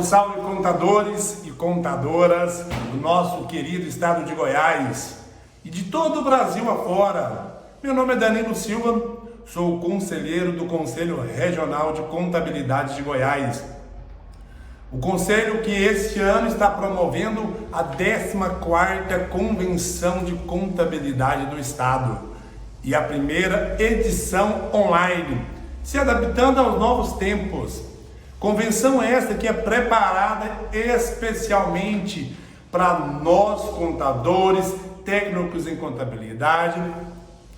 salve contadores e contadoras do nosso querido estado de Goiás e de todo o Brasil afora. Meu nome é Danilo Silva, sou conselheiro do Conselho Regional de Contabilidade de Goiás. O conselho que este ano está promovendo a 14ª Convenção de Contabilidade do Estado e a primeira edição online, se adaptando aos novos tempos. Convenção esta que é preparada especialmente para nós contadores, técnicos em contabilidade,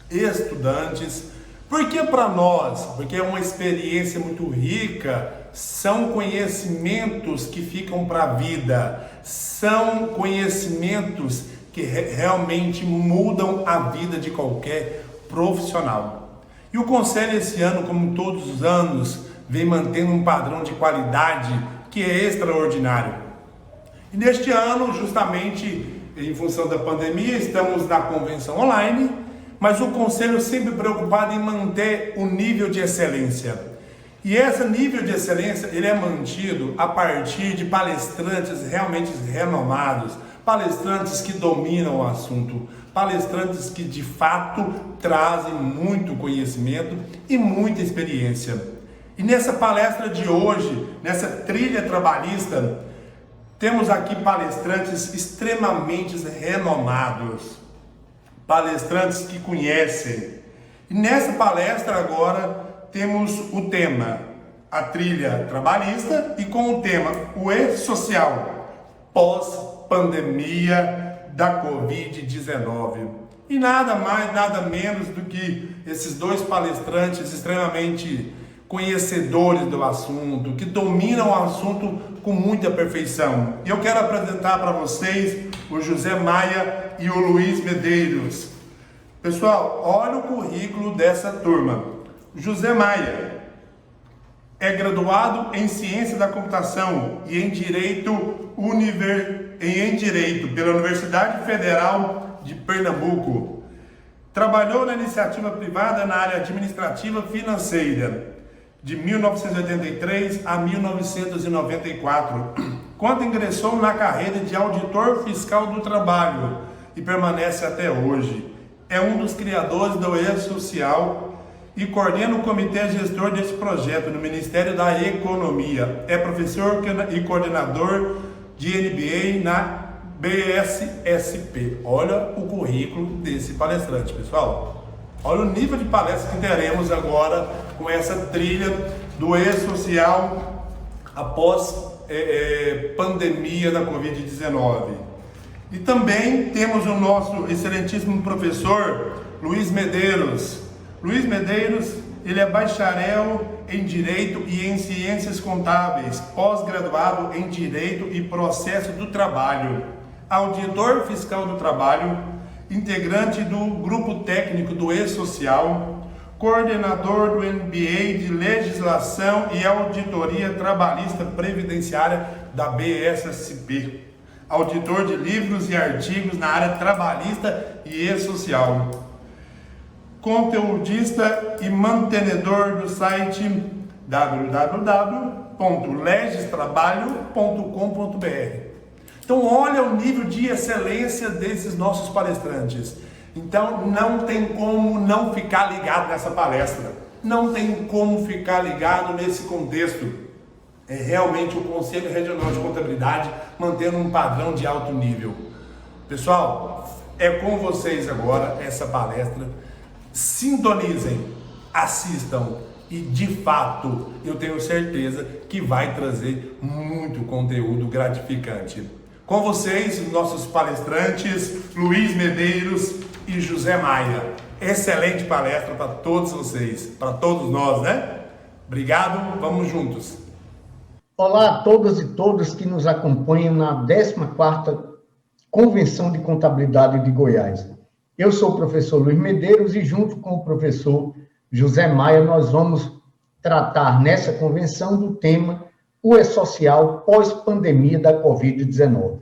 estudantes. Por que para nós? Porque é uma experiência muito rica, são conhecimentos que ficam para a vida, são conhecimentos que realmente mudam a vida de qualquer profissional. E o Conselho esse ano, como todos os anos, vem mantendo um padrão de qualidade que é extraordinário. E neste ano, justamente em função da pandemia, estamos na convenção online, mas o Conselho sempre preocupado em manter o nível de excelência. E esse nível de excelência, ele é mantido a partir de palestrantes realmente renomados, palestrantes que dominam o assunto, palestrantes que de fato trazem muito conhecimento e muita experiência. E nessa palestra de hoje, nessa trilha trabalhista, temos aqui palestrantes extremamente renomados, palestrantes que conhecem. E nessa palestra agora temos o tema, a trilha trabalhista, e com o tema, o E-Social, pós-pandemia da Covid-19. E nada mais, nada menos do que esses dois palestrantes extremamente conhecedores do assunto, que dominam o assunto com muita perfeição. E eu quero apresentar para vocês o José Maia e o Luiz Medeiros. Pessoal, olha o currículo dessa turma. José Maia é graduado em Ciência da Computação e em Direito pela Universidade Federal de Pernambuco. Trabalhou na iniciativa privada na área administrativa financeira de 1983 a 1994, quando ingressou na carreira de auditor fiscal do trabalho e permanece até hoje. É um dos criadores do E-Social e coordena o comitê gestor desse projeto no Ministério da Economia. É professor e coordenador de MBA na BSSP. Olha o currículo desse palestrante, pessoal. Olha o nível de palestra que teremos agora com essa trilha do E-Social após pandemia da Covid-19. E também temos o nosso excelentíssimo professor Luiz Medeiros. Luiz Medeiros, ele é bacharel em Direito e em Ciências Contábeis, pós-graduado em Direito e Processo do Trabalho, auditor fiscal do trabalho, integrante do grupo técnico do E-Social, coordenador do MBA de Legislação e Auditoria Trabalhista Previdenciária da BSSP, auditor de livros e artigos na área trabalhista e E-Social, conteudista e mantenedor do site www.legistrabalho.com.br. Então olha o nível de excelência desses nossos palestrantes. Então não tem como não ficar ligado nessa palestra. Não tem como ficar ligado nesse contexto. É realmente o Conselho Regional de Contabilidade mantendo um padrão de alto nível. Pessoal, é com vocês agora essa palestra. Sintonizem, assistam e de fato eu tenho certeza que vai trazer muito conteúdo gratificante. Com vocês, nossos palestrantes, Luiz Medeiros e José Maia. Excelente palestra para todos vocês, para todos nós, né? Obrigado, vamos juntos. Olá a todas e todos que nos acompanham na 14ª Convenção de Contabilidade de Goiás. Eu sou o professor Luiz Medeiros e junto com o professor José Maia nós vamos tratar nessa convenção do tema o E-Social pós-pandemia da Covid-19.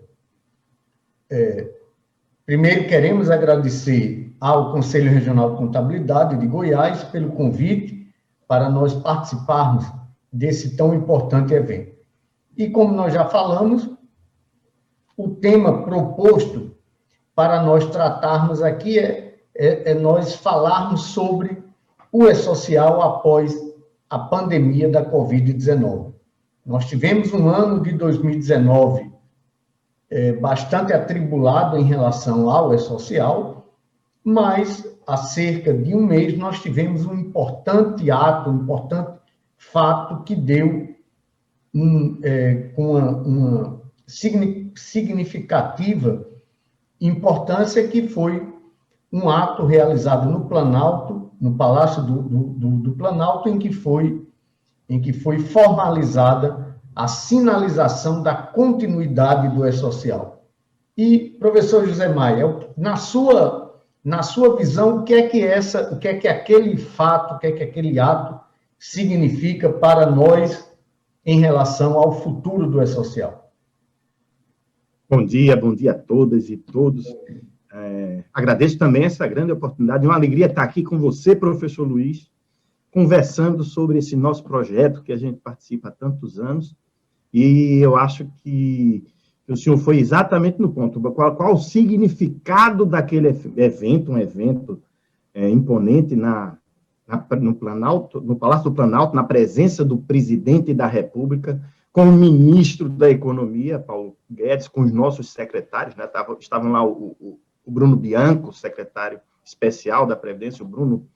Primeiro, queremos agradecer ao Conselho Regional de Contabilidade de Goiás pelo convite para nós participarmos desse tão importante evento. E como nós já falamos, o tema proposto para nós tratarmos aqui é nós falarmos sobre o E-Social após a pandemia da Covid-19. Nós tivemos um ano de 2019 bastante atribulado em relação ao E-Social, mas há cerca de um mês nós tivemos um importante ato, um importante fato que deu com uma significativa importância, que foi um ato realizado no Planalto, no Palácio do Planalto, em que foi formalizada a sinalização da continuidade do E-Social. E, professor José Maia, na sua visão, o que é que aquele fato, o que é que aquele ato significa para nós em relação ao futuro do E-Social? Bom dia a todas e todos. Agradeço também essa grande oportunidade, é uma alegria estar aqui com você, professor Luiz, conversando sobre esse nosso projeto que a gente participa há tantos anos, e eu acho que o senhor foi exatamente no ponto. Qual o significado daquele evento, um evento imponente no Planalto, no Palácio do Planalto, na presença do presidente da República, com o ministro da Economia, Paulo Guedes, com os nossos secretários, né? Estavam lá o Bruno Bianco, secretário especial da Previdência, o Bruno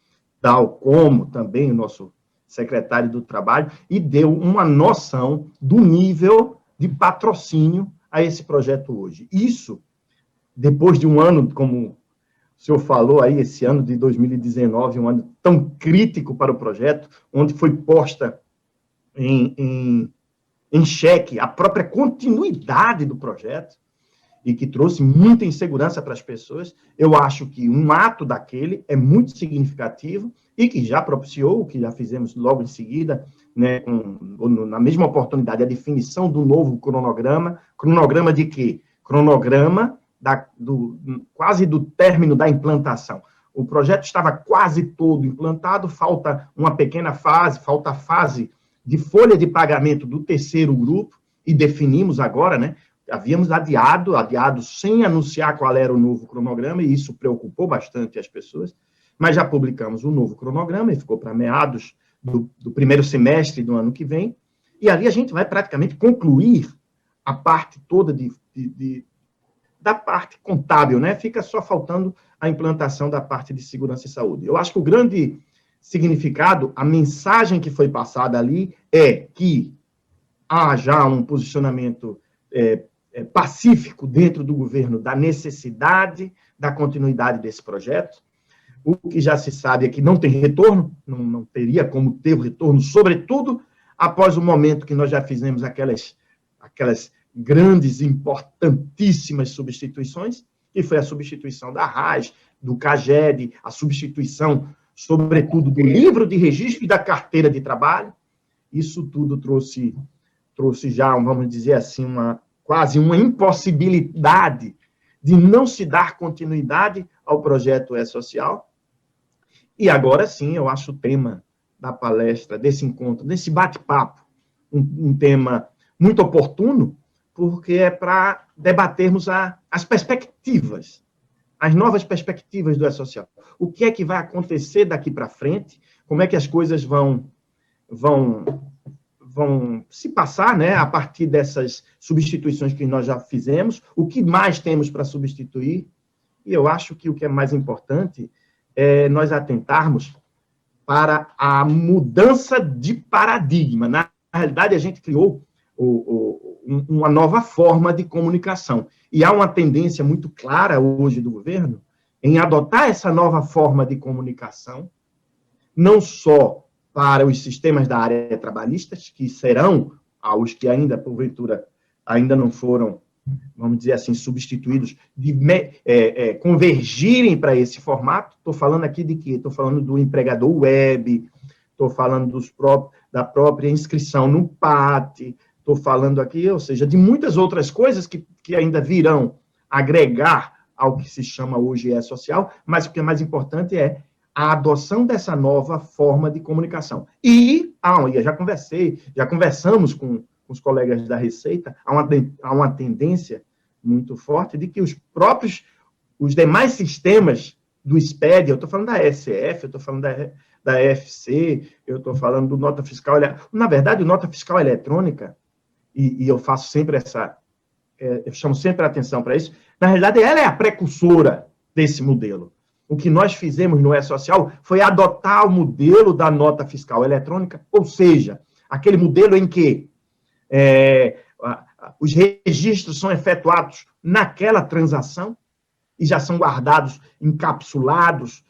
Dalcomo, também o nosso secretário do Trabalho, e deu uma noção do nível de patrocínio a esse projeto hoje. Isso, depois de um ano, como o senhor falou aí, esse ano de 2019, um ano tão crítico para o projeto, onde foi posta em xeque a própria continuidade do projeto, e que trouxe muita insegurança para as pessoas. Eu acho que um ato daquele é muito significativo e que já propiciou, o que já fizemos logo em seguida, né, na mesma oportunidade, a definição do novo cronograma. Cronograma de quê? Cronograma quase do término da implantação. O projeto estava quase todo implantado, falta uma pequena fase, falta a fase de folha de pagamento do terceiro grupo, e definimos agora, né? Havíamos adiado sem anunciar qual era o novo cronograma, e isso preocupou bastante as pessoas, mas já publicamos o novo cronograma, e ficou para meados do primeiro semestre do ano que vem, e ali a gente vai praticamente concluir a parte toda da parte contábil, né? Fica só faltando a implantação da parte de segurança e saúde. Eu acho que o grande significado, a mensagem que foi passada ali, é que há já um posicionamento pacífico dentro do governo da necessidade da continuidade desse projeto. O que já se sabe é que não tem retorno, não teria como ter o retorno, sobretudo após o momento que nós já fizemos aquelas grandes, importantíssimas substituições, que foi a substituição da RAS, do CAGED, a substituição, sobretudo, do livro de registro e da carteira de trabalho. Isso tudo trouxe já, vamos dizer assim, quase uma impossibilidade de não se dar continuidade ao projeto E-Social. E agora sim, eu acho o tema da palestra, desse encontro, desse bate-papo, um tema muito oportuno, porque é para debatermos as perspectivas, as novas perspectivas do E-Social. O que é que vai acontecer daqui para frente, como é que as coisas vão se passar, né, a partir dessas substituições que nós já fizemos, o que mais temos para substituir, e eu acho que o que é mais importante é nós atentarmos para a mudança de paradigma. Na realidade, a gente criou uma nova forma de comunicação, e há uma tendência muito clara hoje do governo em adotar essa nova forma de comunicação, não só para os sistemas da área trabalhista, que serão os que ainda, porventura, ainda não foram, vamos dizer assim, substituídos, convergirem para esse formato. Estou falando aqui de quê? Estou falando do empregador web, estou falando da própria inscrição no PAT, estou falando aqui, ou seja, de muitas outras coisas que ainda virão agregar ao que se chama hoje E-Social, mas o que é mais importante é a adoção dessa nova forma de comunicação. Já conversamos com com os colegas da Receita, há uma tendência muito forte de que os demais sistemas do SPED, eu estou falando da SF, eu estou falando da EFC, eu estou falando do nota fiscal, na verdade, o nota fiscal eletrônica, e eu faço sempre eu chamo sempre a atenção para isso, na realidade, ela é a precursora desse modelo. O que nós fizemos no E-Social foi adotar o modelo da nota fiscal eletrônica, ou seja, aquele modelo em que os registros são efetuados naquela transação e já são guardados, encapsulados,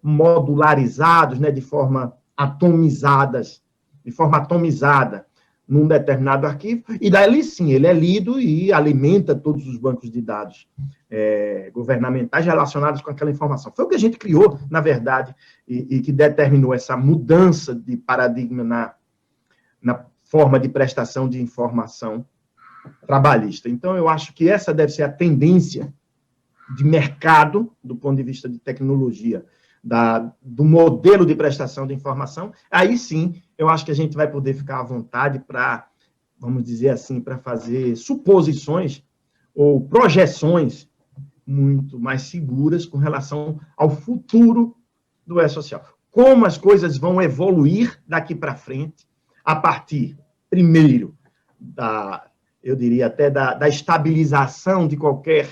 modularizados, né, de forma atomizada, num determinado arquivo, e dali sim, ele é lido e alimenta todos os bancos de dados governamentais relacionados com aquela informação. Foi o que a gente criou, na verdade, e que determinou essa mudança de paradigma na forma de prestação de informação trabalhista. Então, eu acho que essa deve ser a tendência de mercado, do ponto de vista de tecnologia, do modelo de prestação de informação. Aí sim, eu acho que a gente vai poder ficar à vontade para, vamos dizer assim, para fazer suposições ou projeções muito mais seguras com relação ao futuro do E-Social. Como as coisas vão evoluir daqui para frente, a partir, primeiro, eu diria até da estabilização de qualquer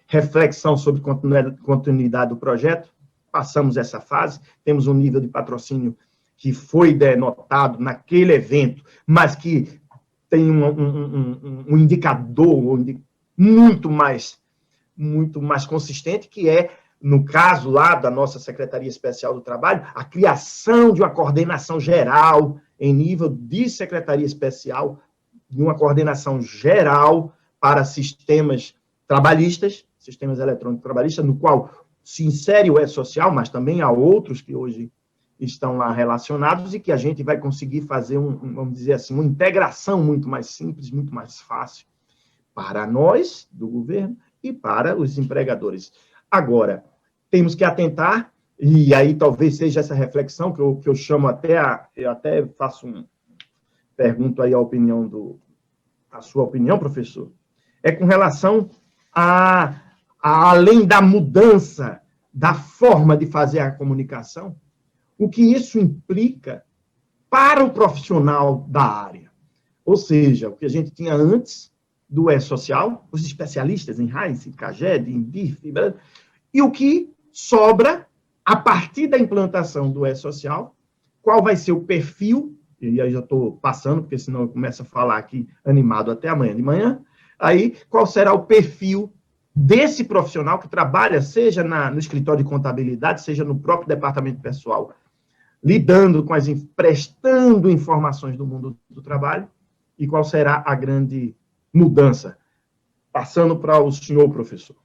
reflexão sobre continuidade do projeto. Passamos essa fase, temos um nível de patrocínio que foi denotado naquele evento, mas que tem um indicador muito mais consistente, que é, no caso lá da nossa Secretaria Especial do Trabalho, a criação de uma coordenação geral em nível de Secretaria Especial, de uma coordenação geral para sistemas trabalhistas, sistemas eletrônicos trabalhistas, no qual se insere o E-Social, mas também há outros que hoje estão lá relacionados e que a gente vai conseguir fazer, vamos dizer assim, uma integração muito mais simples, muito mais fácil para nós, do governo, e para os empregadores. Agora, temos que atentar, e aí talvez seja essa reflexão que eu chamo eu até faço pergunto aí a sua opinião, professor, com relação além da mudança da forma de fazer a comunicação, o que isso implica para o profissional da área. Ou seja, o que a gente tinha antes do E-Social, os especialistas em RAIS, em CAGED, em DIRF, e o que sobra a partir da implantação do E-Social, qual vai ser o perfil, e aí já estou passando, porque senão eu começo a falar aqui animado até amanhã de manhã, aí qual será o perfil desse profissional que trabalha, seja no escritório de contabilidade, seja no próprio departamento pessoal, lidando com prestando informações do mundo do trabalho, e qual será a grande mudança? Passando para o senhor, professor.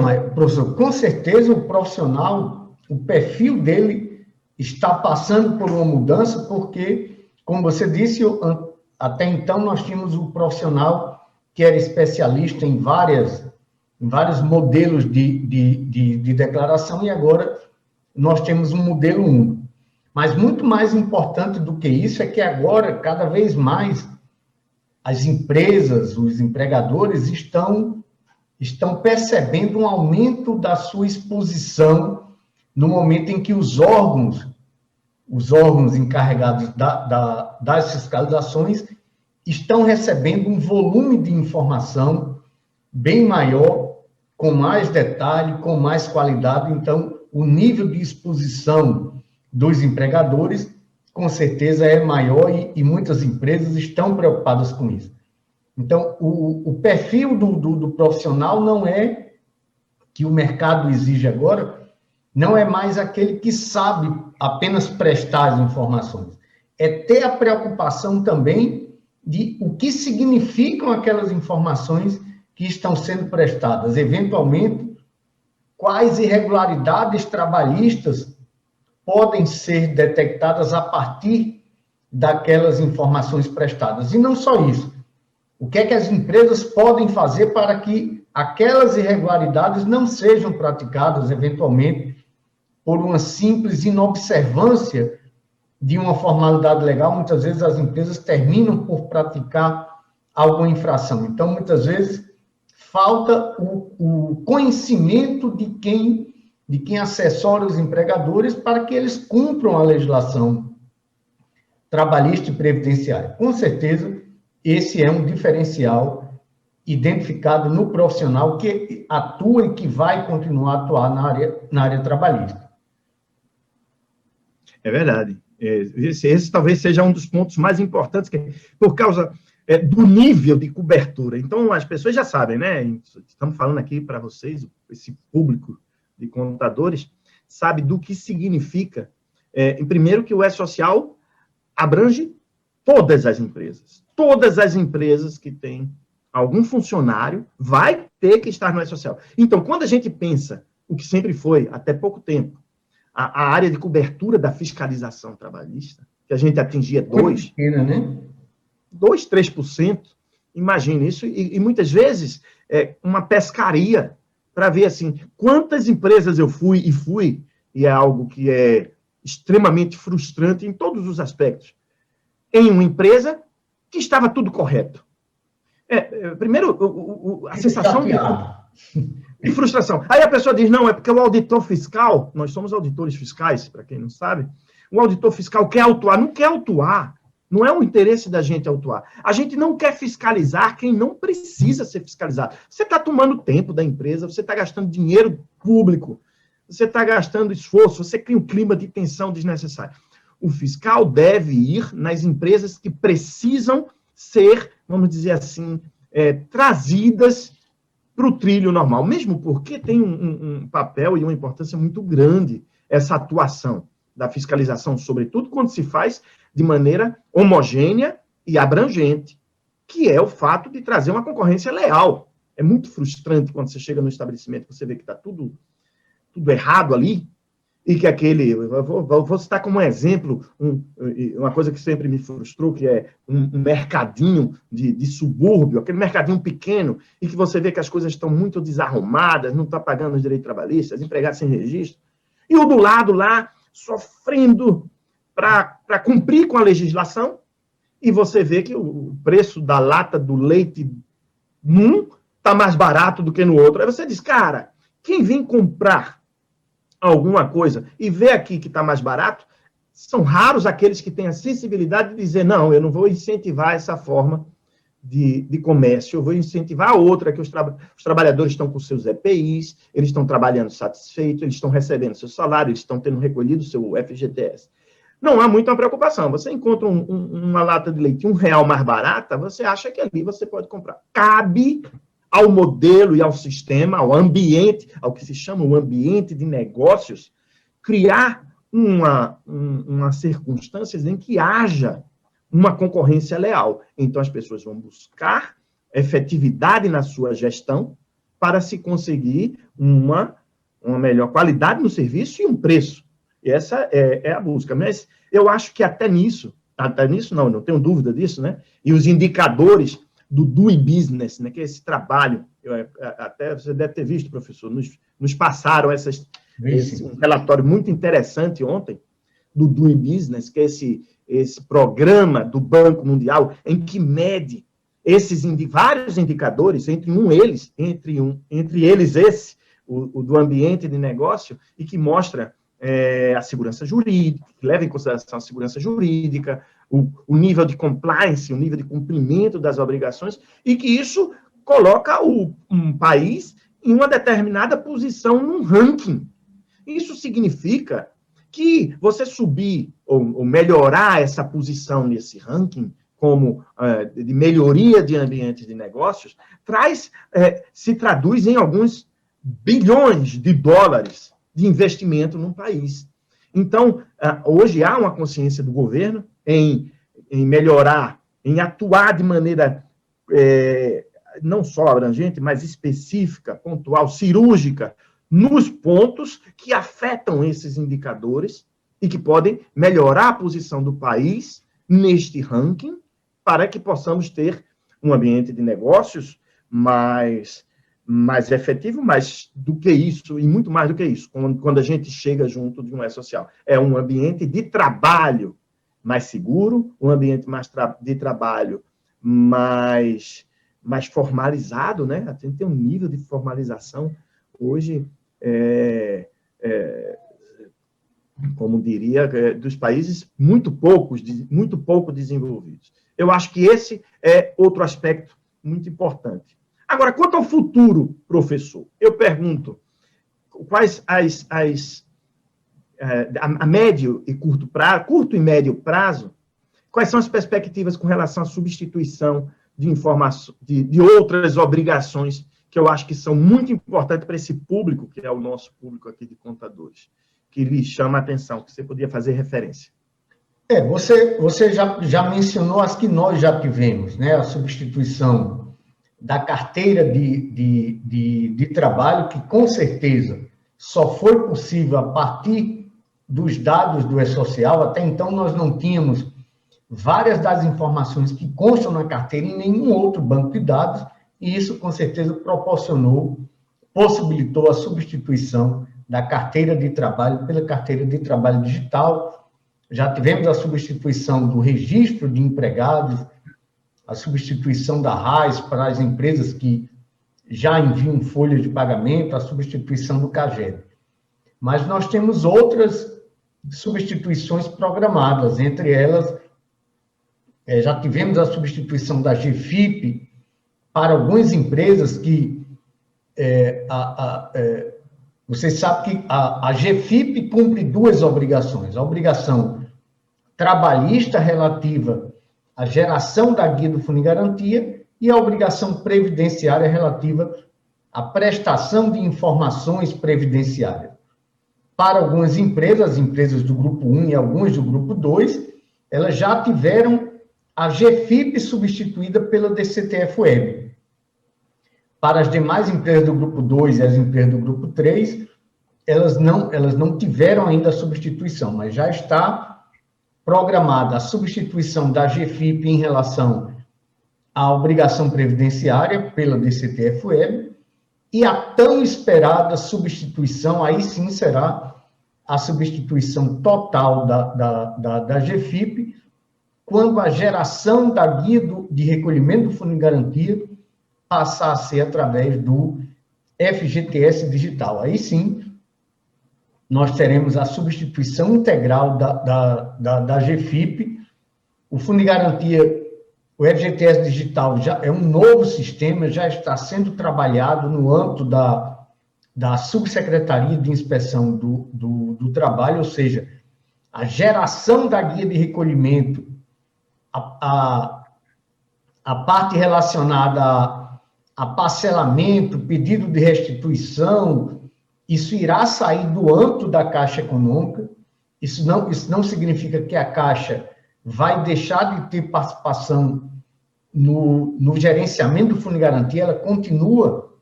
Mas, professor, com certeza o profissional, o perfil dele está passando por uma mudança, porque, como você disse, até então nós tínhamos o profissional que era especialista em vários modelos de declaração, e agora nós temos um modelo único. Mas muito mais importante do que isso é que agora, cada vez mais, as empresas, os empregadores estão percebendo um aumento da sua exposição no momento em que os órgãos encarregados das fiscalizações estão recebendo um volume de informação bem maior, com mais detalhe, com mais qualidade. Então, o nível de exposição dos empregadores, com certeza, é maior e muitas empresas estão preocupadas com isso. Então, o perfil do profissional não é que o mercado exige agora, não é mais aquele que sabe apenas prestar as informações. É ter a preocupação também de o que significam aquelas informações que estão sendo prestadas. Eventualmente, quais irregularidades trabalhistas podem ser detectadas a partir daquelas informações prestadas. E não só isso. O que é que as empresas podem fazer para que aquelas irregularidades não sejam praticadas, eventualmente, por uma simples inobservância de uma formalidade legal, muitas vezes as empresas terminam por praticar alguma infração. Então, muitas vezes, falta o conhecimento de quem assessora os empregadores para que eles cumpram a legislação trabalhista e previdenciária. Com certeza, esse é um diferencial identificado no profissional que atua e que vai continuar a atuar na área trabalhista. É verdade. Esse talvez seja um dos pontos mais importantes, por causa do nível de cobertura. Então, as pessoas já sabem, né? Estamos falando aqui para vocês, esse público de contadores, sabe do que significa, primeiro, que o E-Social abrange todas as empresas. Todas as empresas que têm algum funcionário vai ter que estar no E-Social. Então, quando a gente pensa, o que sempre foi, até pouco tempo, a área de cobertura da fiscalização trabalhista, que a gente atingia 2%, né? 2%, 3%, imagina isso, e muitas vezes uma pescaria para ver assim, quantas empresas eu fui, e é algo que é extremamente frustrante em todos os aspectos, em uma empresa que estava tudo correto. Primeiro, a sensação de frustração. Aí a pessoa diz, não, é porque o auditor fiscal, nós somos auditores fiscais, para quem não sabe, o auditor fiscal quer autuar, não quer autuar, não é o interesse da gente autuar. A gente não quer fiscalizar quem não precisa ser fiscalizado. Você está tomando tempo da empresa, você está gastando dinheiro público, você está gastando esforço, você cria um clima de tensão desnecessário. O fiscal deve ir nas empresas que precisam ser, vamos dizer assim, trazidas para o trilho normal, mesmo porque tem um papel e uma importância muito grande essa atuação da fiscalização, sobretudo quando se faz de maneira homogênea e abrangente, que é o fato de trazer uma concorrência leal. É muito frustrante quando você chega no estabelecimento, você vê que está tudo errado ali, e que vou citar como exemplo, uma coisa que sempre me frustrou, que é um mercadinho de subúrbio, aquele mercadinho pequeno, e que você vê que as coisas estão muito desarrumadas, não está pagando os direitos trabalhistas, empregados sem registro, e o do lado lá, sofrendo para cumprir com a legislação, e você vê que o preço da lata do leite num está mais barato do que no outro. Aí você diz, cara, quem vem comprar alguma coisa e vê aqui que está mais barato, são raros aqueles que têm a sensibilidade de dizer, não, eu não vou incentivar essa forma de comércio, eu vou incentivar a outra, que os trabalhadores estão com seus EPIs, eles estão trabalhando satisfeitos, eles estão recebendo seu salário, eles estão tendo recolhido seu FGTS. Não há muita preocupação. Você encontra uma lata de leite R$1 mais barata, você acha que ali você pode comprar. Cabe ao modelo e ao sistema, ao ambiente, ao que se chama o ambiente de negócios, criar uma circunstâncias em que haja uma concorrência leal. Então, as pessoas vão buscar efetividade na sua gestão para se conseguir uma melhor qualidade no serviço e um preço. E essa é a busca. Mas eu acho que até nisso não tenho dúvida disso, né? E os indicadores do doing business, né, que é esse trabalho, até você deve ter visto, professor, nos passaram um relatório muito interessante ontem, do doing business, que é esse programa do Banco Mundial, em que mede vários indicadores, entre eles esse, o do ambiente de negócio, e que mostra a segurança jurídica, que leva em consideração a segurança jurídica, o nível de compliance, o nível de cumprimento das obrigações, e que isso coloca um país em uma determinada posição num ranking. Isso significa que você subir ou melhorar essa posição nesse ranking, como de melhoria de ambiente de negócios, se traduz em alguns bilhões de dólares de investimento num país. Então, hoje há uma consciência do governo em melhorar, em atuar de maneira não só abrangente, mas específica, pontual, cirúrgica, nos pontos que afetam esses indicadores e que podem melhorar a posição do país neste ranking para que possamos ter um ambiente de negócios mais efetivo, mais do que isso, e muito mais do que isso, quando a gente chega junto de um E-Social. É um ambiente de trabalho mais seguro, um ambiente de trabalho mais formalizado, né? A gente tem um nível de formalização hoje, como diria, dos países muito pouco desenvolvidos. Eu acho que esse é outro aspecto muito importante. Agora, quanto ao futuro, professor, eu pergunto, quais a médio e curto e médio prazo, quais são as perspectivas com relação à substituição de informação, de outras obrigações que eu acho que são muito importantes para esse público, que é o nosso público aqui de contadores, que lhe chama a atenção, que você podia fazer referência. Você já mencionou as que nós já tivemos, né? A substituição da carteira de trabalho, que com certeza só foi possível a partir dos dados do E-Social. Até então nós não tínhamos várias das informações que constam na carteira em nenhum outro banco de dados, e isso com certeza possibilitou a substituição da carteira de trabalho pela carteira de trabalho digital. Já tivemos a substituição do registro de empregados, a substituição da RAIS para as empresas que já enviam folhas de pagamento, a substituição do CAGED. Mas nós temos outras substituições programadas, entre elas, já tivemos a substituição da GFIP para algumas empresas que vocês sabem que a GFIP cumpre duas obrigações: a obrigação trabalhista relativa à geração da guia do Fundo de Garantia e a obrigação previdenciária relativa à prestação de informações previdenciárias. Para algumas empresas, as empresas do Grupo 1 e algumas do Grupo 2, elas já tiveram a GFIP substituída pela DCTF-Web. Para as demais empresas do Grupo 2 e as empresas do Grupo 3, elas não tiveram ainda a substituição, mas já está programada a substituição da GFIP em relação à obrigação previdenciária pela DCTF-Web, e a tão esperada substituição, aí sim será a substituição total da GFIP, quando a geração da guia de recolhimento do Fundo de Garantia passar a ser através do FGTS digital. Aí sim, nós teremos a substituição integral da GFIP. O Fundo de Garantia, o FGTS digital, já é um novo sistema, já está sendo trabalhado no âmbito da Subsecretaria de Inspeção do Trabalho, ou seja, a geração da guia de recolhimento, a parte relacionada a parcelamento, pedido de restituição, isso irá sair do âmbito da Caixa Econômica. Isso não significa que a Caixa vai deixar de ter participação no gerenciamento do Fundo de Garantia, ela continua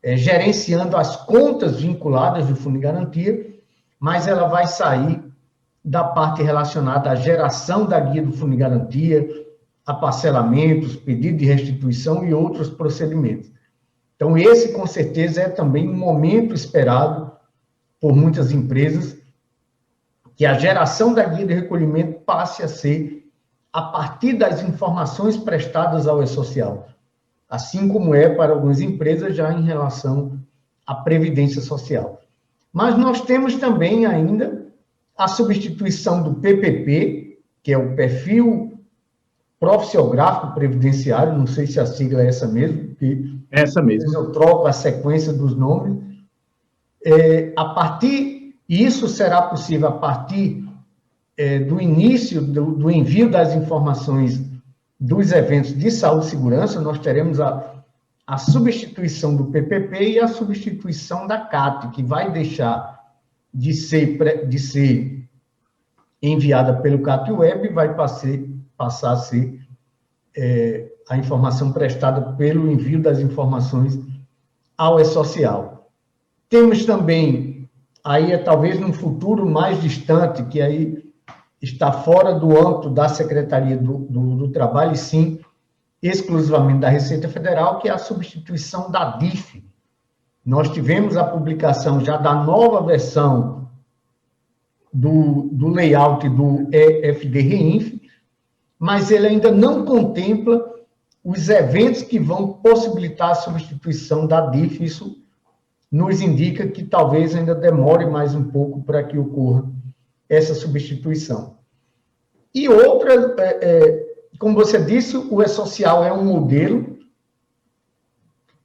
gerenciando as contas vinculadas do Fundo de Garantia, mas ela vai sair da parte relacionada à geração da guia do Fundo de Garantia, a parcelamentos, pedido de restituição e outros procedimentos. Então, esse, com certeza, é também um momento esperado por muitas empresas, que a geração da guia de recolhimento passe a ser a partir das informações prestadas ao E-Social, assim como é para algumas empresas já em relação à Previdência Social. Mas nós temos também ainda a substituição do PPP, que é o Perfil Profissiográfico Previdenciário, não sei se a sigla é essa mesmo, porque essa mesmo. Eu troco a sequência dos nomes. E isso será possível a partir do início do envio das informações dos eventos de saúde e segurança. Nós teremos a substituição do PPP e a substituição da CAT, que vai deixar de ser enviada pelo CAT Web e vai passar a ser a informação prestada pelo envio das informações ao E-Social. Temos também, aí talvez num futuro mais distante, que aí está fora do âmbito da Secretaria do Trabalho, e sim exclusivamente da Receita Federal, que é a substituição da DIF. Nós tivemos a publicação já da nova versão do layout do EFD-REINF, mas ele ainda não contempla os eventos que vão possibilitar a substituição da DIF. Isso nos indica que talvez ainda demore mais um pouco para que ocorra essa substituição. E outra, como você disse, o E-Social é um modelo,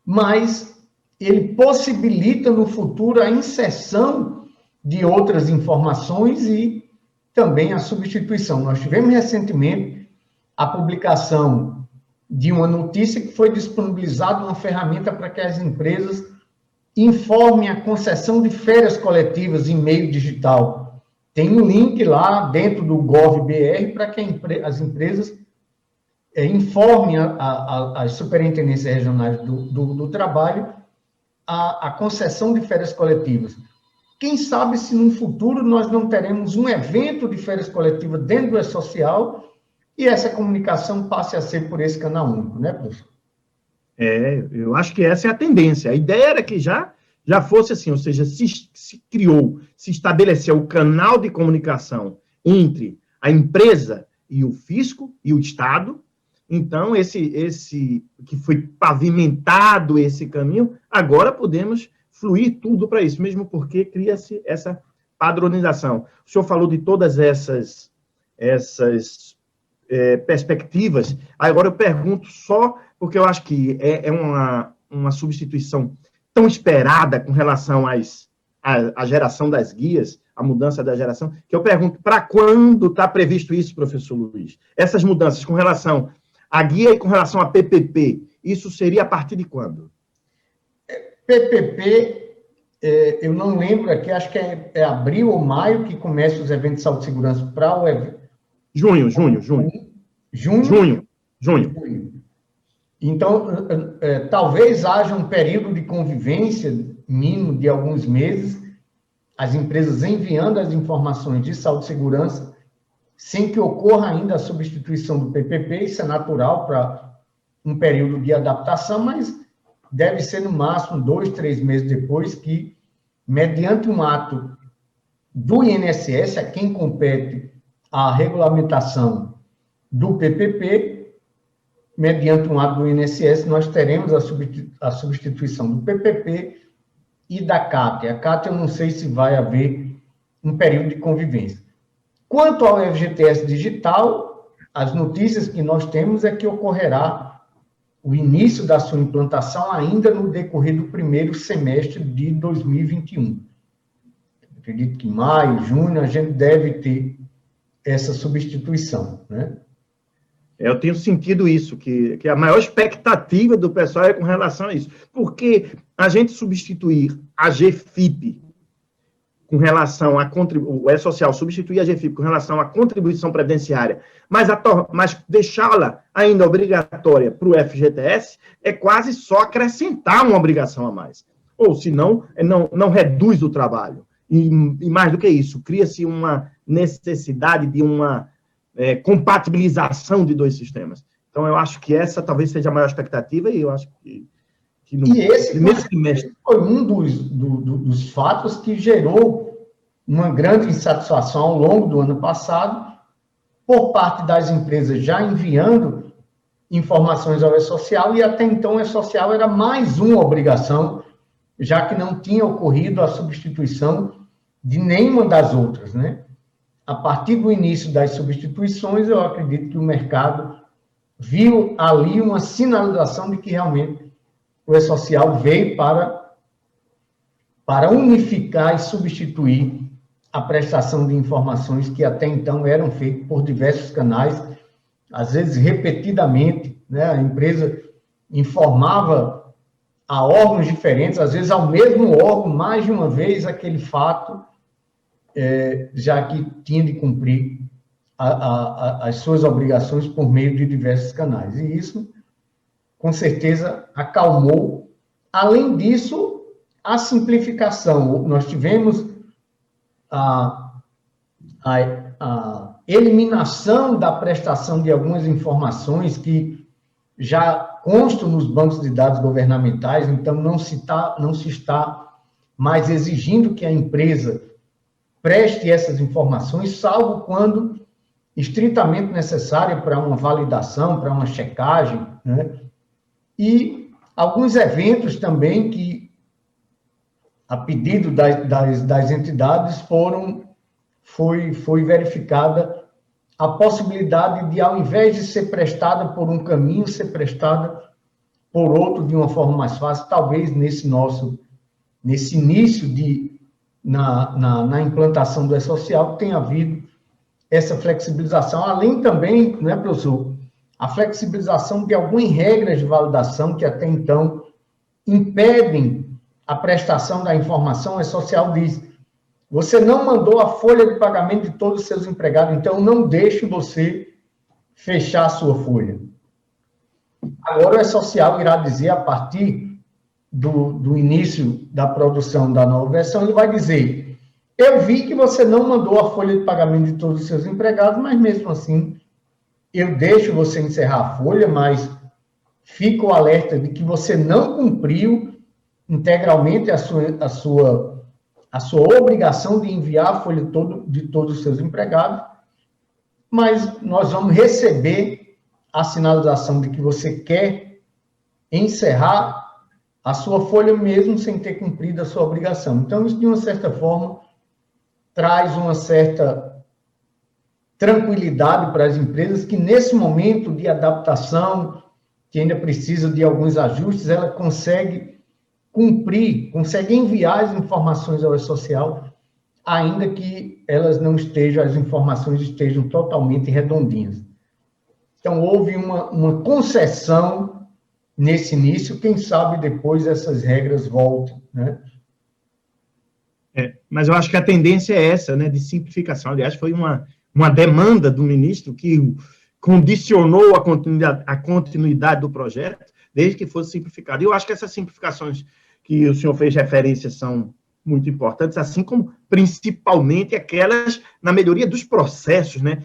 mas ele possibilita no futuro a inserção de outras informações e também a substituição. Nós tivemos recentemente a publicação de uma notícia que foi disponibilizada uma ferramenta para que as empresas informem a concessão de férias coletivas em meio digital. Tem um link lá dentro do GovBR para que as empresas informem as superintendências regionais do trabalho a concessão de férias coletivas. Quem sabe se no futuro nós não teremos um evento de férias coletivas dentro do E-Social e essa comunicação passe a ser por esse canal único, né, professor? Eu acho que essa é a tendência. A ideia era que já fosse assim, ou seja, se criou, se estabeleceu o canal de comunicação entre a empresa e o fisco e o Estado. Então, esse que foi pavimentado esse caminho, agora podemos fluir tudo para isso, mesmo porque cria-se essa padronização. O senhor falou de todas essas perspectivas, agora eu pergunto só, porque eu acho que é uma substituição tão esperada com relação à geração das guias, a mudança da geração, que eu pergunto, para quando está previsto isso, professor Luiz? Essas mudanças com relação à guia e com relação à PPP, isso seria a partir de quando? PPP, eu não lembro aqui, acho que é abril ou maio que começam os eventos de saúde e segurança para o evento. Junho. Então, talvez haja um período de convivência mínimo de alguns meses, as empresas enviando as informações de saúde e segurança, sem que ocorra ainda a substituição do PPP. Isso é natural para um período de adaptação, mas deve ser no máximo 2, 3 meses depois que, mediante um ato do INSS, a quem compete a regulamentação do PPP, mediante um ato do INSS, nós teremos a substituição do PPP e da CAT. A CAT eu não sei se vai haver um período de convivência. Quanto ao FGTS digital, as notícias que nós temos é que ocorrerá o início da sua implantação ainda no decorrer do primeiro semestre de 2021. Acredito que maio, junho, a gente deve ter essa substituição, né? Eu tenho sentido isso, que a maior expectativa do pessoal é com relação a isso. Porque a gente substituir a GFIP com relação o E-Social substituir a GFIP com relação à contribuição previdenciária, mas deixá-la ainda obrigatória para o FGTS, é quase só acrescentar uma obrigação a mais. Ou, se não reduz o trabalho. E mais do que isso, cria-se uma necessidade de uma compatibilização de dois sistemas. Então, eu acho que essa talvez seja a maior expectativa, e eu acho que no primeiro semestre foi um dos fatos que gerou uma grande insatisfação ao longo do ano passado, por parte das empresas já enviando informações ao E-Social, e até então o E-Social era mais uma obrigação, já que não tinha ocorrido a substituição de nenhuma das outras, né? A partir do início das substituições, eu acredito que o mercado viu ali uma sinalização de que realmente o E-Social veio para unificar e substituir a prestação de informações que até então eram feitas por diversos canais, às vezes repetidamente, né? A empresa informava a órgãos diferentes, às vezes ao mesmo órgão, mais de uma vez, aquele fato, já que tinha de cumprir as suas obrigações por meio de diversos canais. E isso, com certeza, acalmou. Além disso, a simplificação. Nós tivemos a eliminação da prestação de algumas informações que já constam nos bancos de dados governamentais, então não se está mais exigindo que a empresa preste essas informações, salvo quando estritamente necessário para uma validação, para uma checagem, né? E alguns eventos também que, a pedido das entidades, foi verificada a possibilidade de, ao invés de ser prestada por um caminho, ser prestada por outro de uma forma mais fácil, talvez nesse início na implantação do E-Social tenha havido essa flexibilização, além também, né, professor, a flexibilização de algumas regras de validação que até então impedem a prestação da informação. O E-Social diz: você não mandou a folha de pagamento de todos os seus empregados, então não deixe você fechar a sua folha. Agora o E-Social irá dizer, a partir do início da produção da nova versão, ele vai dizer: eu vi que você não mandou a folha de pagamento de todos os seus empregados, mas mesmo assim, eu deixo você encerrar a folha, mas fico alerta de que você não cumpriu integralmente a sua obrigação de enviar a folha de todos os seus empregados, mas nós vamos receber a sinalização de que você quer encerrar a sua folha mesmo sem ter cumprido a sua obrigação. Então, isso, de uma certa forma, traz uma certa tranquilidade para as empresas que, nesse momento de adaptação, que ainda precisa de alguns ajustes, ela consegue cumprir, consegue enviar as informações ao E-Social, ainda que as informações estejam totalmente redondinhas. Então, houve uma concessão nesse início, quem sabe depois essas regras voltem, né? Mas eu acho que a tendência é essa, né, de simplificação. Aliás, foi uma demanda do ministro que condicionou a continuidade do projeto, desde que fosse simplificado. E eu acho que essas simplificações que o senhor fez referência são muito importantes, assim como, principalmente, aquelas na melhoria dos processos, né?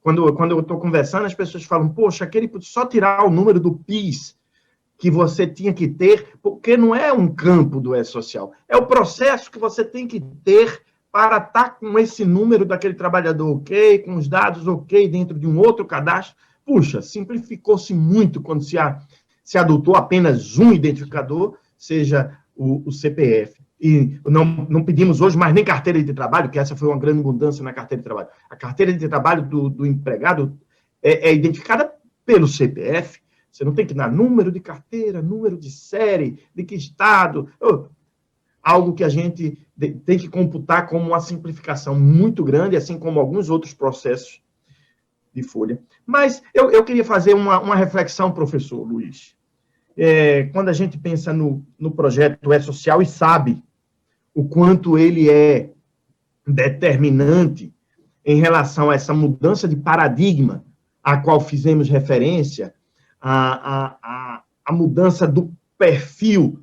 Quando eu estou conversando, as pessoas falam: poxa, aquele só tirar o número do PIS que você tinha que ter, porque não é um campo do E-Social, é o processo que você tem que ter para estar com esse número daquele trabalhador ok, com os dados ok, dentro de um outro cadastro. Puxa, simplificou-se muito quando se adotou apenas um identificador, seja o CPF. E não pedimos hoje mais nem carteira de trabalho, que essa foi uma grande mudança na carteira de trabalho. A carteira de trabalho do empregado é identificada pelo CPF. Você não tem que dar número de carteira, número de série, de que estado. Algo que a gente tem que computar como uma simplificação muito grande, assim como alguns outros processos de folha. Mas eu queria fazer uma reflexão, professor Luiz. Quando a gente pensa no projeto E-Social e sabe o quanto ele é determinante em relação a essa mudança de paradigma a qual fizemos referência, a mudança do perfil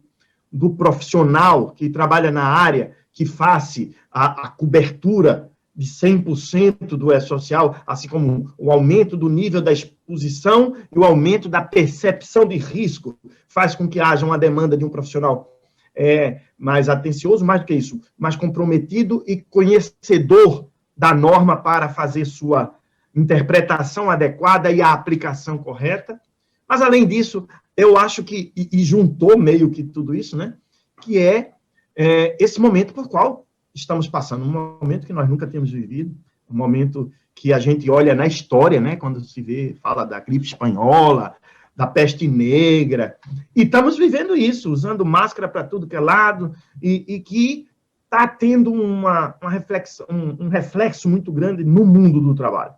do profissional que trabalha na área, que faça a cobertura de 100% do E-Social, assim como o aumento do nível da exposição e o aumento da percepção de risco, faz com que haja uma demanda de um profissional mais atencioso, mais do que isso, mais comprometido e conhecedor da norma para fazer sua interpretação adequada e a aplicação correta. Mas, além disso, eu acho que, e juntou meio que tudo isso, né, que esse momento por qual estamos passando, um momento que nós nunca temos vivido, um momento que a gente olha na história, né, quando se fala da gripe espanhola, da peste negra, e estamos vivendo isso, usando máscara para tudo que é lado, e que está tendo uma reflexão, um reflexo muito grande no mundo do trabalho.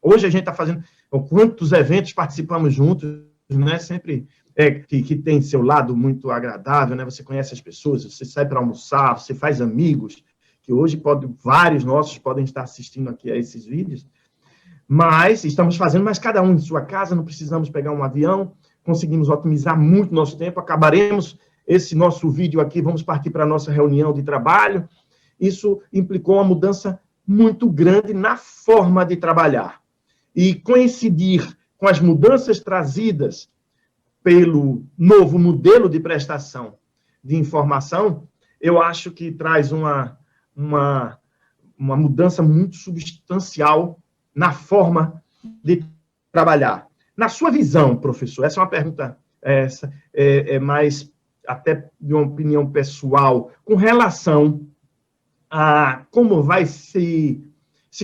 Hoje a gente está fazendo, quantos eventos participamos juntos, né, sempre que tem seu lado muito agradável, né, você conhece as pessoas, você sai para almoçar, você faz amigos, que hoje vários nossos podem estar assistindo aqui a esses vídeos, mas estamos fazendo, mas cada um em sua casa, não precisamos pegar um avião, conseguimos otimizar muito nosso tempo, acabaremos esse nosso vídeo aqui, vamos partir para a nossa reunião de trabalho. Isso implicou uma mudança muito grande na forma de trabalhar. E coincidir com as mudanças trazidas pelo novo modelo de prestação de informação, eu acho que traz uma uma mudança muito substancial na forma de trabalhar. Na sua visão, professor, essa é uma pergunta mais até de uma opinião pessoal, com relação a como vai se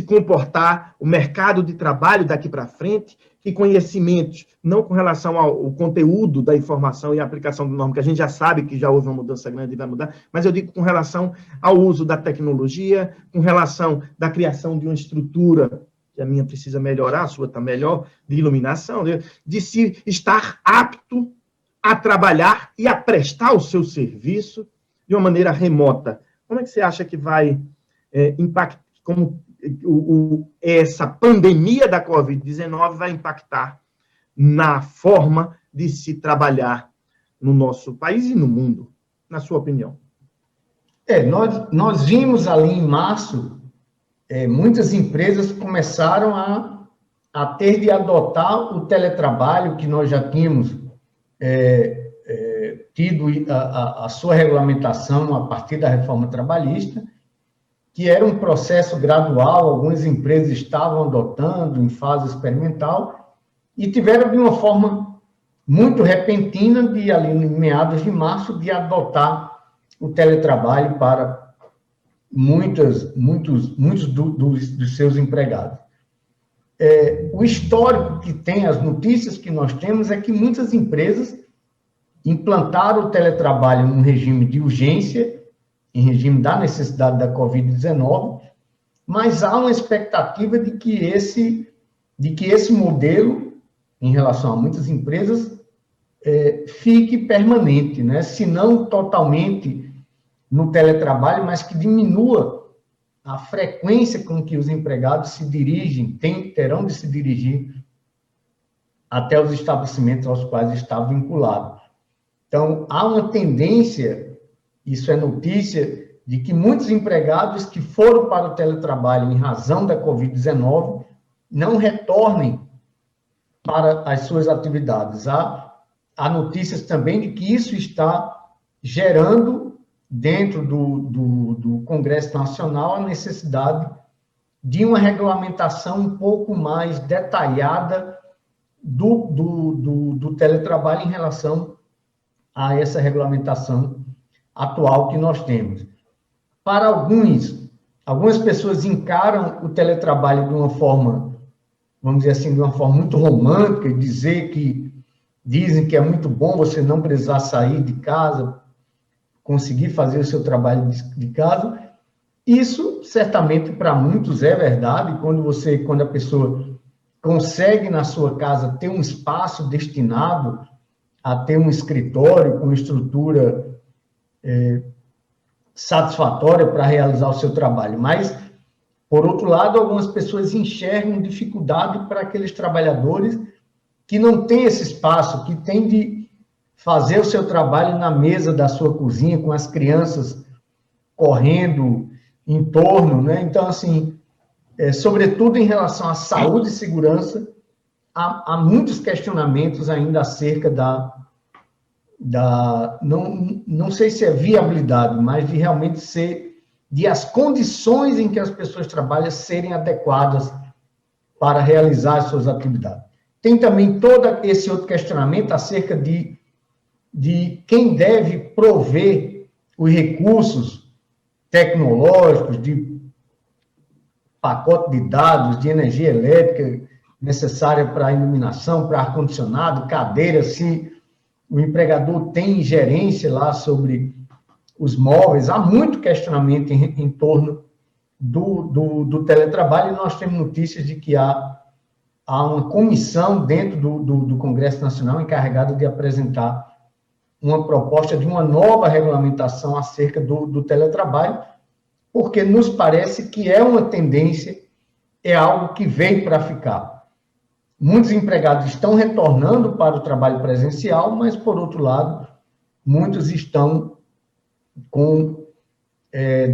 comportar o mercado de trabalho daqui para frente, que conhecimentos, não com relação ao conteúdo da informação e a aplicação do norma, que a gente já sabe que já houve uma mudança grande e vai mudar, mas eu digo com relação ao uso da tecnologia, com relação da criação de uma estrutura, que a minha precisa melhorar, a sua está melhor, de iluminação, de se estar apto a trabalhar e a prestar o seu serviço de uma maneira remota. Como é que você acha que vai impactar, como essa pandemia da Covid-19 vai impactar na forma de se trabalhar no nosso país e no mundo, na sua opinião? Nós vimos ali em março, muitas empresas começaram a ter de adotar o teletrabalho, que nós já tínhamos tido a sua regulamentação a partir da reforma trabalhista, que era um processo gradual, algumas empresas estavam adotando em fase experimental, e tiveram de uma forma muito repentina, ali em meados de março, de adotar o teletrabalho para muitos dos seus empregados. O histórico que tem, as notícias que nós temos, é que muitas empresas implantaram o teletrabalho num regime de urgência, em regime da necessidade da Covid-19, mas há uma expectativa de que esse modelo, em relação a muitas empresas, fique permanente, né? Se não totalmente no teletrabalho, mas que diminua a frequência com que os empregados se dirigem, terão de se dirigir até os estabelecimentos aos quais está vinculado. Então, há uma tendência, isso é notícia, de que muitos empregados que foram para o teletrabalho em razão da Covid-19 não retornem para as suas atividades. Há notícias também de que isso está gerando, dentro do Congresso Nacional, a necessidade de uma regulamentação um pouco mais detalhada do teletrabalho em relação a essa regulamentação atual que nós temos. Para algumas pessoas encaram o teletrabalho de uma forma, vamos dizer assim, de uma forma muito romântica, dizem que é muito bom você não precisar sair de casa, conseguir fazer o seu trabalho de casa. Isso, certamente, para muitos é verdade, quando a pessoa consegue, na sua casa, ter um espaço destinado a ter um escritório com estrutura satisfatória para realizar o seu trabalho. Mas, por outro lado, algumas pessoas enxergam dificuldade para aqueles trabalhadores que não têm esse espaço, que têm de fazer o seu trabalho na mesa da sua cozinha, com as crianças correndo em torno, né? Então, assim, sobretudo em relação à saúde e segurança, há muitos questionamentos ainda acerca não sei se é viabilidade, mas de realmente de as condições em que as pessoas trabalham serem adequadas para realizar as suas atividades. Tem também todo esse outro questionamento acerca de quem deve prover os recursos tecnológicos, de pacote de dados, de energia elétrica necessária para iluminação, para ar-condicionado, cadeira, se o empregador tem ingerência lá sobre os móveis. Há muito questionamento em torno do teletrabalho, e nós temos notícias de que há uma comissão dentro do Congresso Nacional encarregada de apresentar uma proposta de uma nova regulamentação acerca do teletrabalho, porque nos parece que é uma tendência, é algo que veio para ficar. Muitos empregados estão retornando para o trabalho presencial, mas, por outro lado, muitos estão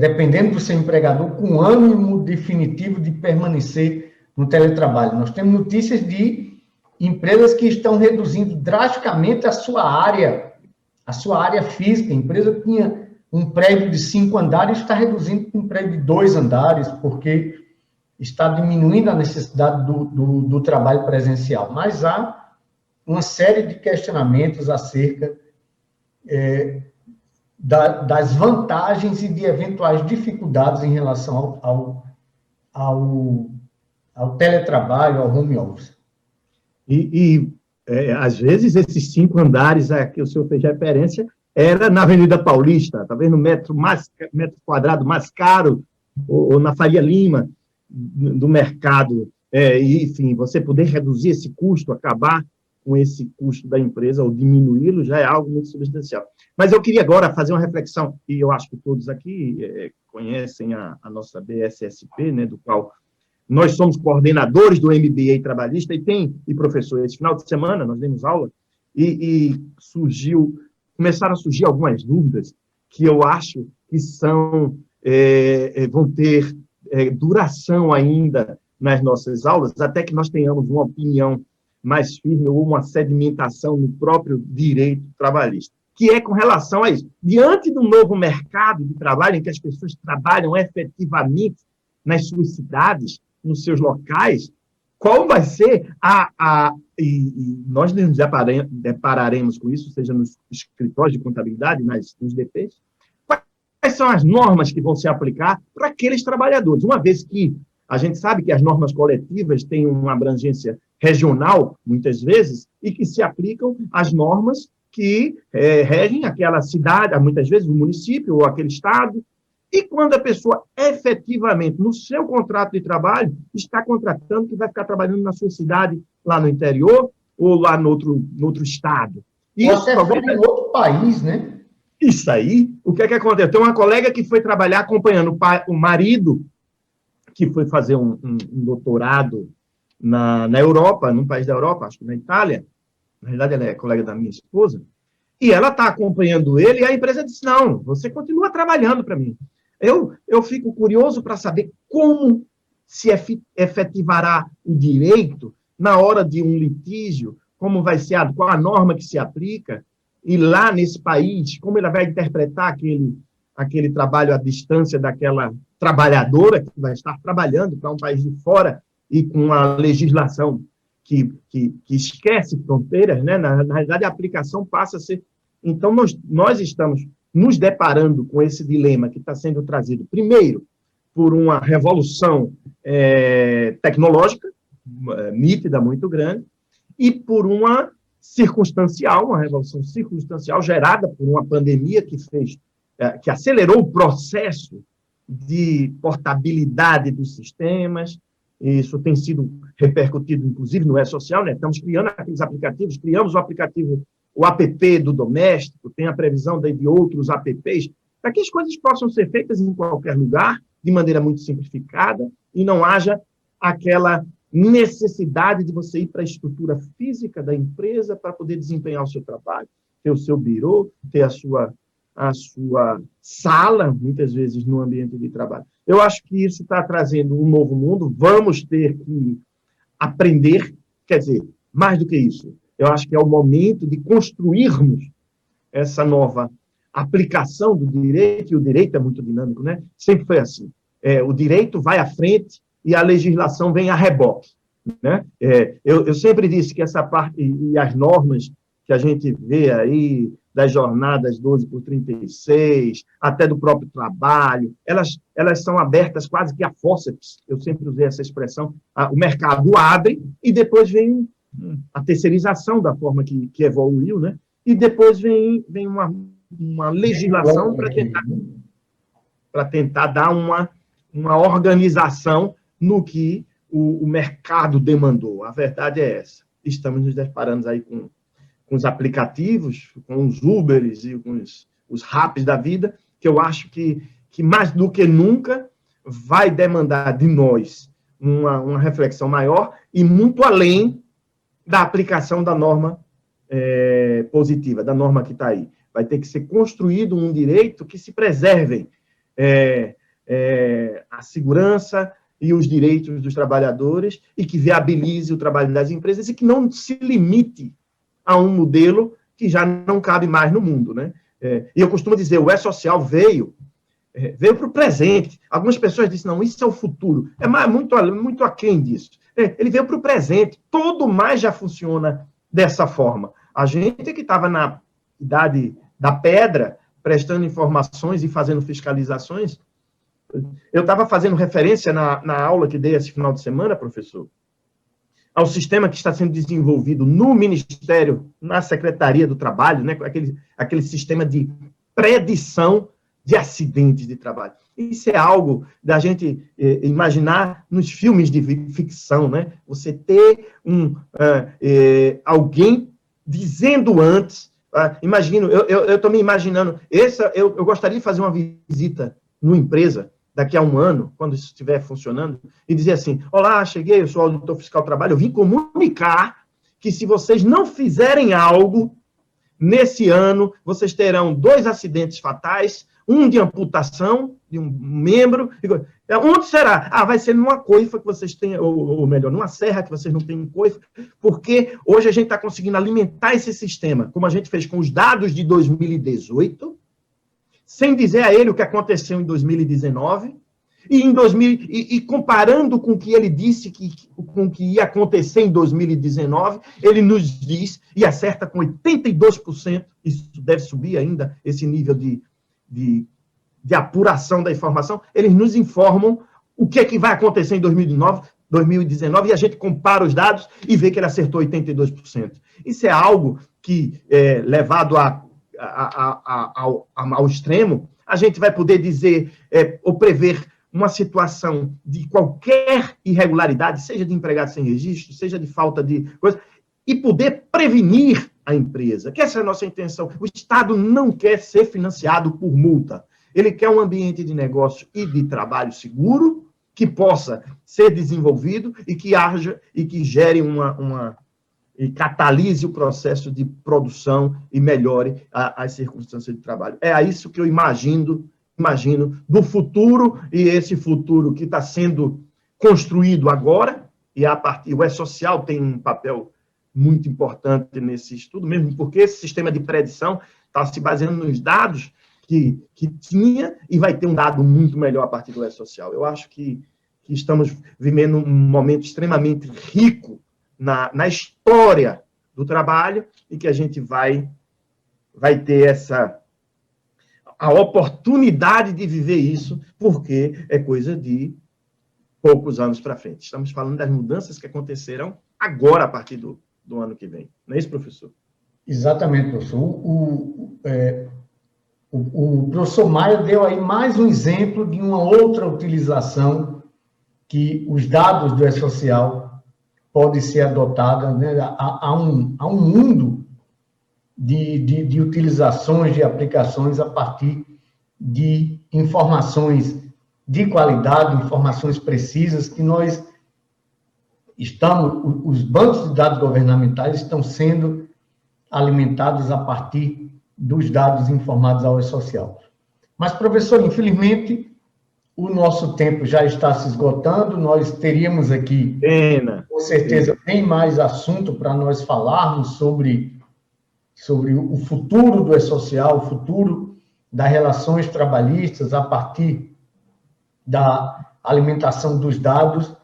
dependendo do seu empregador, com ânimo definitivo de permanecer no teletrabalho. Nós temos notícias de empresas que estão reduzindo drasticamente a sua área física. A empresa tinha um prédio de 5 andares está reduzindo para um prédio de 2 andares, porque está diminuindo a necessidade do trabalho presencial. Mas há uma série de questionamentos acerca das vantagens e de eventuais dificuldades em relação ao teletrabalho, ao home office. Às vezes, esses 5 andares a que o senhor fez referência era na Avenida Paulista, talvez no metro quadrado mais caro, ou na Faria Lima, do mercado. Enfim, você poder reduzir esse custo, acabar com esse custo da empresa, ou diminuí-lo, já é algo muito substancial. Mas eu queria agora fazer uma reflexão, e eu acho que todos aqui conhecem a nossa BSSP, né, do qual nós somos coordenadores do MBA trabalhista, e professor, esse final de semana nós demos aula, e começaram a surgir algumas dúvidas que eu acho que vão ter duração ainda nas nossas aulas, até que nós tenhamos uma opinião mais firme ou uma sedimentação no próprio direito trabalhista, que é com relação a isso. Diante do novo mercado de trabalho, em que as pessoas trabalham efetivamente nas suas cidades, nos seus locais, qual vai ser e nós nos depararemos com isso, seja nos escritórios de contabilidade, nos DPs, quais são as normas que vão se aplicar para aqueles trabalhadores, uma vez que a gente sabe que as normas coletivas têm uma abrangência regional, muitas vezes, e que se aplicam às normas que regem aquela cidade, muitas vezes o município ou aquele estado. E quando a pessoa efetivamente, no seu contrato de trabalho, está contratando que vai ficar trabalhando na sua cidade, lá no interior, ou lá no outro estado. Isso até em outro país, né? Isso aí, o que é que aconteceu? Tem uma colega que foi trabalhar acompanhando o marido, que foi fazer um doutorado na Europa, num país da Europa, acho que na Itália. Na verdade, ela é colega da minha esposa. E ela está acompanhando ele, e a empresa disse, não, você continua trabalhando para mim. Eu fico curioso para saber como se efetivará o direito na hora de um litígio, como vai ser, qual a norma que se aplica, e lá nesse país, como ele vai interpretar aquele trabalho à distância daquela trabalhadora que vai estar trabalhando para um país de fora e com uma legislação que esquece fronteiras, né? Na realidade, a aplicação passa a ser... Então, nós estamos nos deparando com esse dilema que está sendo trazido, primeiro, por uma revolução tecnológica, nítida, muito grande, e por uma revolução circunstancial gerada por uma pandemia que acelerou o processo de portabilidade dos sistemas. Isso tem sido repercutido, inclusive, no E-Social, né? Estamos criando aqueles aplicativos, criamos o app do doméstico, tem a previsão de outros apps, para que as coisas possam ser feitas em qualquer lugar, de maneira muito simplificada, e não haja aquela necessidade de você ir para a estrutura física da empresa para poder desempenhar o seu trabalho, ter o seu birô, ter a sua sala, muitas vezes, no ambiente de trabalho. Eu acho que isso está trazendo um novo mundo, vamos ter que aprender, quer dizer, mais do que isso, eu acho que é o momento de construirmos essa nova aplicação do direito, e o direito é muito dinâmico, né? Sempre foi assim. O direito vai à frente e a legislação vem a reboque, né? Eu sempre disse que essa parte, e as normas que a gente vê aí, das jornadas 12 por 36, até do próprio trabalho, elas são abertas quase que a fórceps, eu sempre usei essa expressão, o mercado abre e depois vem a terceirização da forma que evoluiu, né? E depois vem uma legislação para tentar dar uma organização no que o mercado demandou. A verdade é essa. Estamos nos deparando aí com os aplicativos, com os Ubers e com os Raps da vida, que eu acho que mais do que nunca vai demandar de nós uma reflexão maior e muito além da aplicação da norma positiva, da norma que está aí. Vai ter que ser construído um direito que se preservem a segurança e os direitos dos trabalhadores e que viabilize o trabalho das empresas e que não se limite a um modelo que já não cabe mais no mundo, né? E eu costumo dizer, o E-Social veio para o presente. Algumas pessoas dizem, não, isso é o futuro. É muito aquém disso. Ele veio para o presente. Todo mais já funciona dessa forma. A gente que estava na idade da pedra, prestando informações e fazendo fiscalizações, eu estava fazendo referência na aula que dei esse final de semana, professor, ao sistema que está sendo desenvolvido no Ministério, na Secretaria do Trabalho, né, aquele sistema de predição de acidentes de trabalho. Isso é algo da gente imaginar nos filmes de ficção, né? Você ter alguém dizendo antes, imagino, eu estou me imaginando, eu gostaria de fazer uma visita numa empresa daqui a um ano, quando isso estiver funcionando, e dizer assim, olá, cheguei, eu sou auditor fiscal do trabalho, eu vim comunicar que se vocês não fizerem algo, nesse ano, vocês terão 2 acidentes fatais, um de amputação de um membro. Onde será? Vai ser numa coifa que vocês têm, ou melhor, numa serra que vocês não têm coifa, porque hoje a gente está conseguindo alimentar esse sistema, como a gente fez com os dados de 2018, sem dizer a ele o que aconteceu em 2019, e comparando com o que ele disse com o que ia acontecer em 2019, ele nos diz, e acerta com 82%, isso deve subir ainda, esse nível de apuração da informação, eles nos informam o que é que vai acontecer em 2019, e a gente compara os dados e vê que ele acertou 82%. Isso é algo que, levado ao extremo, a gente vai poder dizer ou prever uma situação de qualquer irregularidade, seja de empregado sem registro, seja de falta de coisa, e poder prevenir a empresa, que essa é a nossa intenção. O Estado não quer ser financiado por multa. Ele quer um ambiente de negócio e de trabalho seguro, que possa ser desenvolvido e que haja e que gere e catalise o processo de produção e melhore as circunstâncias de trabalho. É a isso que eu imagino do futuro, e esse futuro que está sendo construído agora, e o E-Social tem um papel muito importante nesse estudo, mesmo porque esse sistema de predição está se baseando nos dados que tinha, e vai ter um dado muito melhor a partir do E-Social. Eu acho que estamos vivendo um momento extremamente rico na história do trabalho, e que a gente vai ter a oportunidade de viver isso, porque é coisa de poucos anos para frente. Estamos falando das mudanças que acontecerão agora, a partir do ano que vem. Não é isso, professor? Exatamente, professor. O professor Maia deu aí mais um exemplo de uma outra utilização que os dados do E-Social podem ser adotados, né? Há um mundo de utilizações, de aplicações a partir de informações de qualidade, informações precisas, que nós os bancos de dados governamentais estão sendo alimentados a partir dos dados informados ao E-Social. Mas, professor, infelizmente, o nosso tempo já está se esgotando, nós teríamos aqui, com certeza, bem mais assunto para nós falarmos sobre o futuro do E-Social, o futuro das relações trabalhistas a partir da alimentação dos dados,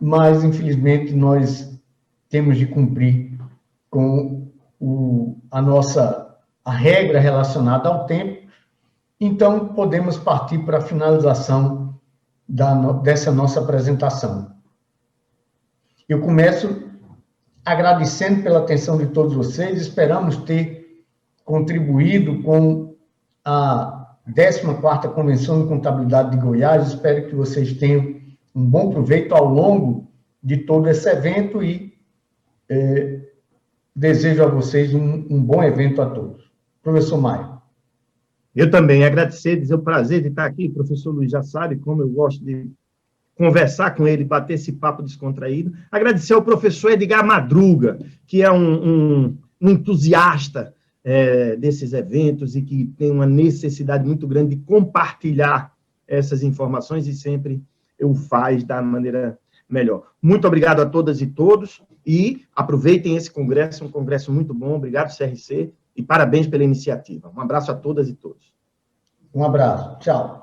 mas, infelizmente, nós temos de cumprir com a regra relacionada ao tempo. Então, podemos partir para a finalização dessa nossa apresentação. Eu começo agradecendo pela atenção de todos vocês, esperamos ter contribuído com a 14ª Convenção de Contabilidade de Goiás, espero que vocês tenham um bom proveito ao longo de todo esse evento e desejo a vocês um bom evento a todos. Professor Maia. Eu também agradecer, dizer o prazer de estar aqui, o professor Luiz já sabe como eu gosto de conversar com ele, bater esse papo descontraído. Agradecer ao professor Edgar Madruga, que é um entusiasta desses eventos e que tem uma necessidade muito grande de compartilhar essas informações e sempre o faz da maneira melhor. Muito obrigado a todas e todos e aproveitem esse congresso, um congresso muito bom. Obrigado, CRC. e parabéns pela iniciativa. Um abraço a todas e todos. Um abraço. Tchau.